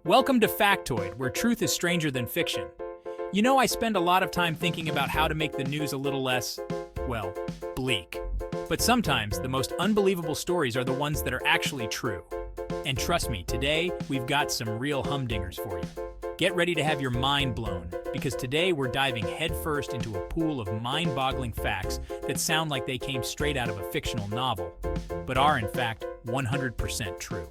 Welcome to Factoid, where truth is stranger than fiction. You know, I spend a lot of time thinking about how to make the news a little less, well, bleak. But sometimes the most unbelievable stories are the ones that are actually true. And trust me, today we've got some real humdingers for you. Get ready to have your mind blown, because today we're diving headfirst into a pool of mind-boggling facts that sound like they came straight out of a fictional novel, but are in fact 100% true.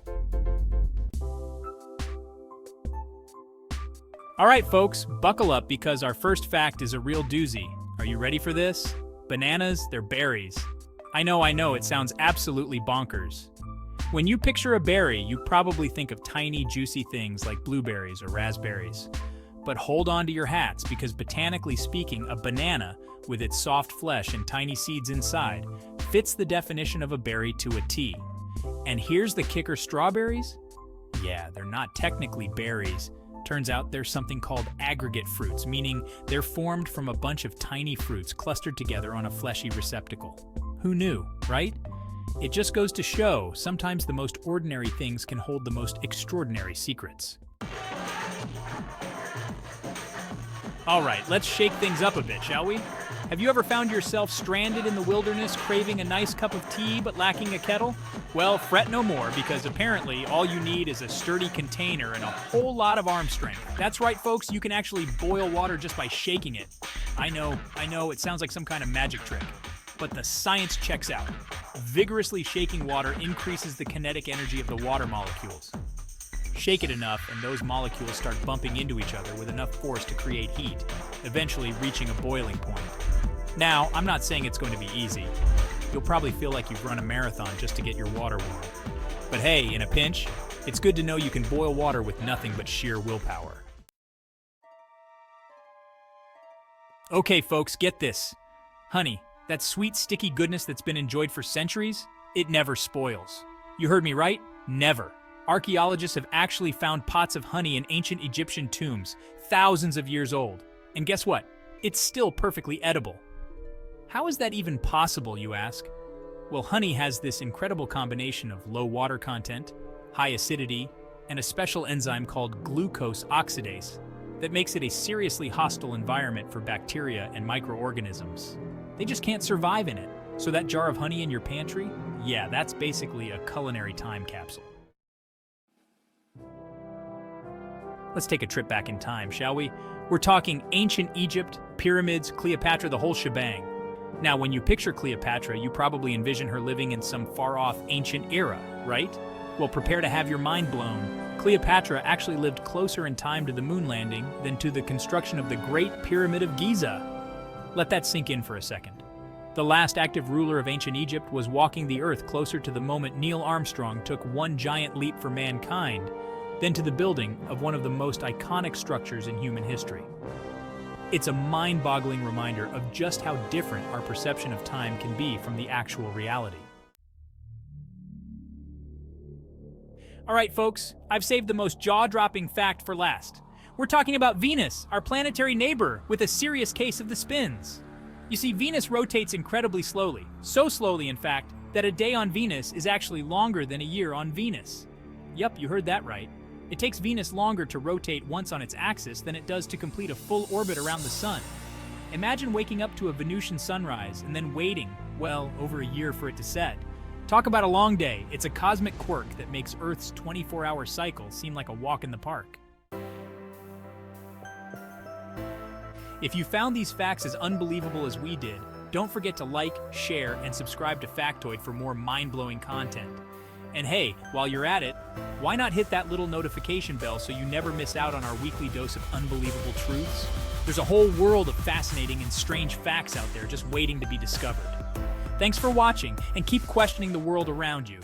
All right, folks, buckle up because our first fact is a real doozy. Are you ready for this? Bananas, they're berries. I know, it sounds absolutely bonkers. When you picture a berry, you probably think of tiny, juicy things like blueberries or raspberries. But hold on to your hats because botanically speaking, a banana, with its soft flesh and tiny seeds inside, fits the definition of a berry to a T. And here's the kicker, strawberries? Yeah, they're not technically berries. Turns out there's something called aggregate fruits, meaning they're formed from a bunch of tiny fruits clustered together on a fleshy receptacle. Who knew, right? It just goes to show, sometimes the most ordinary things can hold the most extraordinary secrets. All right, let's shake things up a bit, shall we? Have you ever found yourself stranded in the wilderness craving a nice cup of tea but lacking a kettle? Well, fret no more because apparently all you need is a sturdy container and a whole lot of arm strength. That's right, folks, you can actually boil water just by shaking it. I know, it sounds like some kind of magic trick, but the science checks out. Vigorously shaking water increases the kinetic energy of the water molecules. Shake it enough and those molecules start bumping into each other with enough force to create heat, eventually reaching a boiling point. Now, I'm not saying it's going to be easy. You'll probably feel like you've run a marathon just to get your water warm. But hey, in a pinch, it's good to know you can boil water with nothing but sheer willpower. Okay, folks, get this. Honey, that sweet, sticky goodness that's been enjoyed for centuries, it never spoils. You heard me right? Never. Archaeologists have actually found pots of honey in ancient Egyptian tombs, thousands of years old. And guess what? It's still perfectly edible. How is that even possible, you ask? Well, honey has this incredible combination of low water content, high acidity, and a special enzyme called glucose oxidase that makes it a seriously hostile environment for bacteria and microorganisms. They just can't survive in it. So that jar of honey in your pantry? Yeah, that's basically a culinary time capsule. Let's take a trip back in time, shall we? We're talking ancient Egypt, pyramids, Cleopatra, the whole shebang. Now, when you picture Cleopatra, you probably envision her living in some far-off ancient era, right? Well, prepare to have your mind blown. Cleopatra actually lived closer in time to the moon landing than to the construction of the Great Pyramid of Giza. Let that sink in for a second. The last active ruler of ancient Egypt was walking the earth closer to the moment Neil Armstrong took one giant leap for mankind than to the building of one of the most iconic structures in human history. It's a mind-boggling reminder of just how different our perception of time can be from the actual reality. All right, folks, I've saved the most jaw-dropping fact for last. We're talking about Venus, our planetary neighbor, with a serious case of the spins. You see, Venus rotates incredibly slowly, so slowly, in fact, that a day on Venus is actually longer than a year on Venus. Yup, you heard that right. It takes Venus longer to rotate once on its axis than it does to complete a full orbit around the sun. Imagine waking up to a Venusian sunrise and then waiting, well, over a year for it to set. Talk about a long day. It's a cosmic quirk that makes Earth's 24-hour cycle seem like a walk in the park. If you found these facts as unbelievable as we did, don't forget to like, share, and subscribe to Factoid for more mind-blowing content. And hey, while you're at it, why not hit that little notification bell so you never miss out on our weekly dose of unbelievable truths? There's a whole world of fascinating and strange facts out there just waiting to be discovered. Thanks for watching, and keep questioning the world around you.